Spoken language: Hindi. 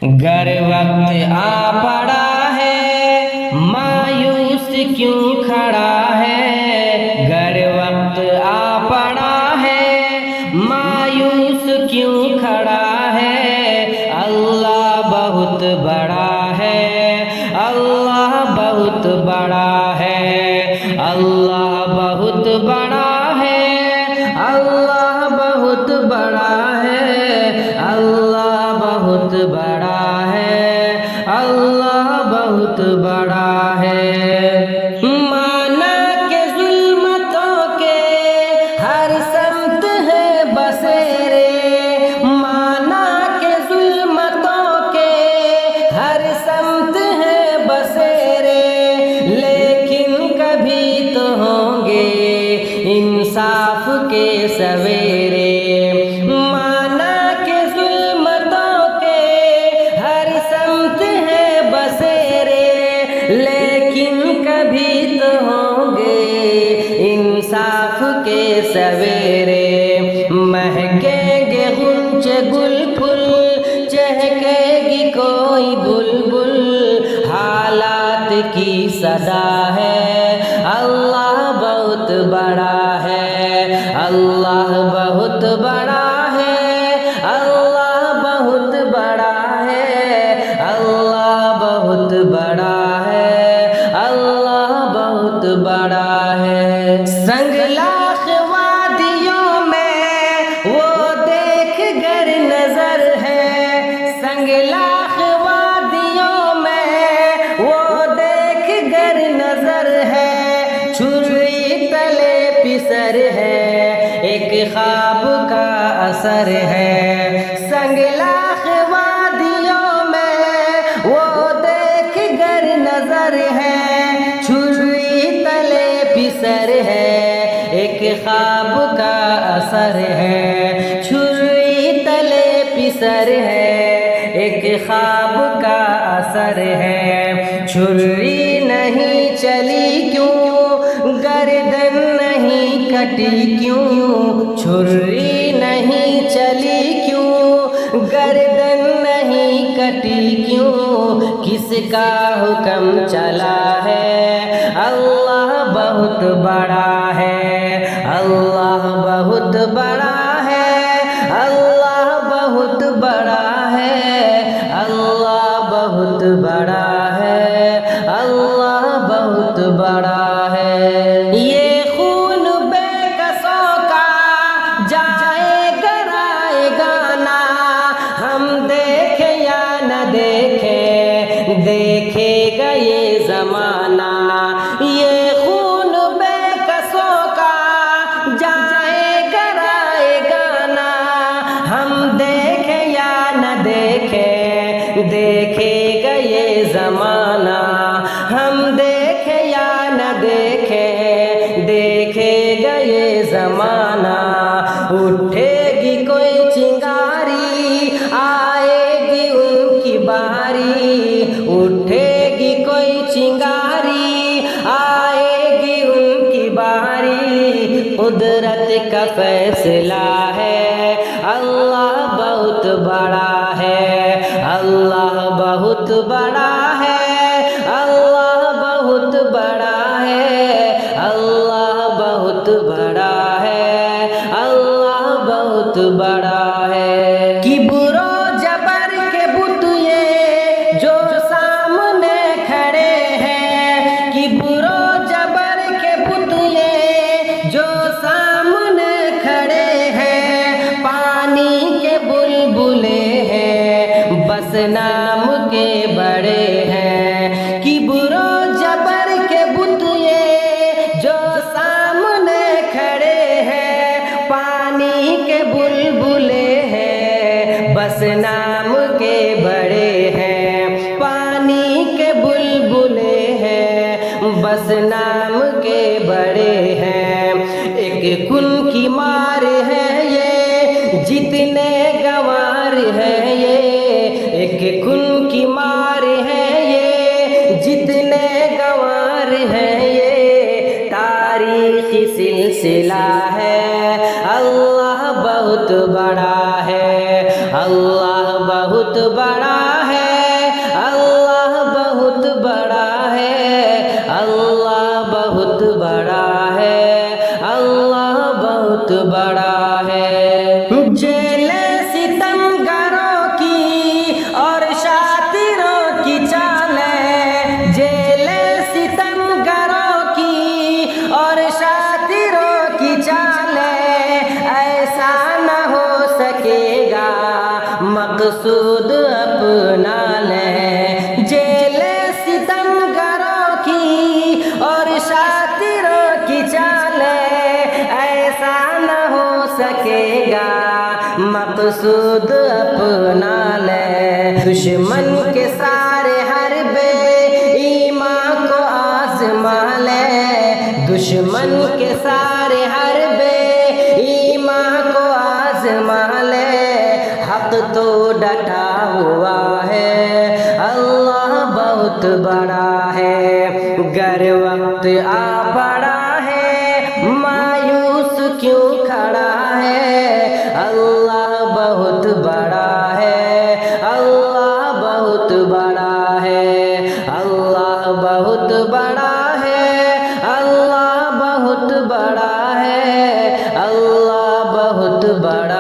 गर वक्त आ पड़ा है मायूस क्यों खड़ा है, गर वक्त आ पड़ा है मायूस क्यों खड़ा है। अल्लाह बहुत बड़ा है, अल्लाह बहुत बड़ा है, अल्लाह बहुत बड़ा है, अल्लाह बहुत बड़ा है, अल्लाह बहुत बड़ा है, अल्लाह बहुत बड़ा है। माना के जुल्मतों के हर समत है बसेरे, माना के जुल्मतों के हर समत है बसेरे, लेकिन कभी तो होंगे इंसाफ के सवेरे। माना के जुल्मतों के हर समत है बसेरे, लेकिन कभी तो होंगे इंसाफ के सवेरे। महकेंगे गुंचे गुल फुल, चहकेगी कोई बुलबुल, हालात की सदा है अल्लाह बहुत बड़ा है, अल्लाह बहुत बड़ा है, अल्लाह बहुत बड़ा है, अल्लाह बहुत बड़ा है, अल्लाह बहुत बड़ा है। संगलाख वादियों में वो देख गर नजर है, संगलाख वादियों में वो देख गर नजर है, छुरी तले पिसर है एक ख्वाब का असर है। संगलाख वादियों में वो देख गर नजर है, छुरी तले पिसर है एक ख्वाब का असर है, छुरी तले पिसर है एक ख्वाब का असर है। छुरी नहीं चली क्यों, गर्दन नहीं कटी क्यों, छुरी नहीं चली क्यों, गर्दन नहीं कटी क्यों, किसका हुक्म चला है अल्लाह बहुत बड़ा है, अल्लाह बहुत बड़ा है, अल्लाह बहुत बड़ा है, अल्लाह बहुत बड़ा है, अल्लाह बहुत बड़ा है। ये खून बेकसों का जाएगा आएगा ना, हम देखे या न देखे देखेगा ये जमाना। ये खून बेकसों का जाएगा आएगा ना, हम देखे या न देखे देखेगा ये जमाना, हम देखे या न देखे देखेगा ये जमाना। उठेगी कोई चिंगारी आएगी उनकी बारी, उठेगी कोई चिंगारी आएगी उनकी बारी, कुदरत का फैसला है अल्लाह बहुत बड़ा है, अल्लाह बहुत बड़ा है, अल्लाह बहुत बड़ा है, अल्लाह बहुत बड़ा है, अल्लाह बहुत बड़ा है। कि बुरो जबर के बुत ये जो सामने खड़े हैं, कि बुरो जबर के बुत ये जो सामने खड़े हैं, पानी के बुलबुले हैं बस नाम के बड़े हैं। कि बुरो जबर के बुत ये जो सामने खड़े हैं, पानी के बुलबुले हैं बस नाम के बड़े हैं, पानी के बुलबुले हैं बस नाम के बड़े हैं। एक खून की मार है ये जितने गंवार है ये, एक खून की मार है ये जितने गंवार है ये, तारीखी सिलसिला है अल्लाह बहुत बड़ा है, अल्लाह बहुत बड़ा है, अपना लें। जेले सितमगरों की और शातिरों की चाले, ऐसा न हो सकेगा मकसूद अपना ले। दुश्मन के सारे हरबे ईमान को आज़मा ले, दुश्मन के सारे हरबे ईमान को आज़मा ले। हक तो डटा हुआ है, अल्लाह बहुत बड़ा है। गर वक्त आ पड़ा है, मायूस क्यों खड़ा है। अल्लाह बहुत बड़ा है, अल्लाह बहुत बड़ा है, अल्लाह बहुत बड़ा है, अल्लाह बहुत बड़ा है, अल्लाह बहुत बड़ा